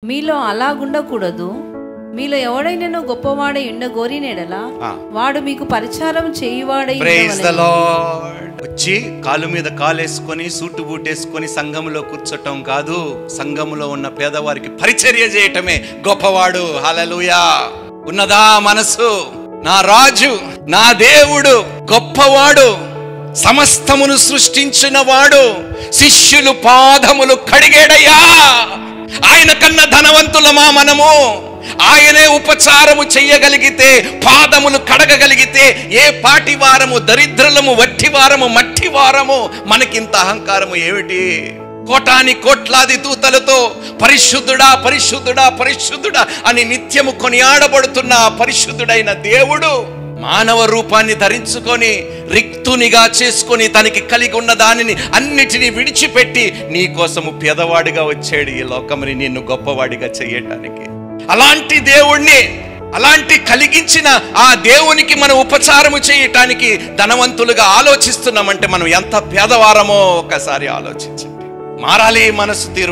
మీలో అలాగుండకూడదు. మీలో ఎవడైనా గొప్పవాడై ఉండగోరినేడలా వాడు మీకు పరిచారం చేయువాడై ప్రైజ్ ది లార్డ్. వచ్చి కాలు మీద కాలేసుకొని సూటు బూటేసుకొని సంఘములో కూర్చోటం కాదు, సంఘములో ఉన్న పేదవారికి పరిచర్య చేయటమే గొప్పవాడు. హల్లెలూయా. ఉన్నదా మనసు? నా రాజు, నా దేవుడు గొప్పవాడు, సమస్తమును సృష్టించిన వాడు, శిష్యులు పాదములు కడిగేడయ్యా. ఆయన కన్నా ధనవంతులమా మనము? ఆయనే ఉపచారము చెయ్యగలిగితే, పాదములు కడగగలిగితే, ఏ పాటి వారము, దరిద్రులము, వట్టివారము, మట్టివారము, మనకింత అహంకారము ఏమిటి? కోటాని కోట్లాది దూతలతో పరిశుద్ధుడా పరిశుద్ధుడా పరిశుద్ధుడా అని నిత్యము కొనియాడబడుతున్న పరిశుద్ధుడైన దేవుడు మానవ రూపాన్ని ధరించుకొని రిక్తునిగా చేసుకొని తనకి కలిగి ఉన్న దానిని అన్నిటినీ విడిచిపెట్టి నీ కోసము పేదవాడిగా వచ్చాడు ఈ లోకముని నిన్ను గొప్పవాడిగా చేయటానికి. అలాంటి దేవుణ్ణి, అలాంటి కలిగించిన ఆ దేవునికి మనం ఉపచారము చేయటానికి ధనవంతులుగా ఆలోచిస్తున్నామంటే మనం ఎంత పేదవారమో ఒకసారి ఆలోచించండి. మారాలి మనసు తీరు.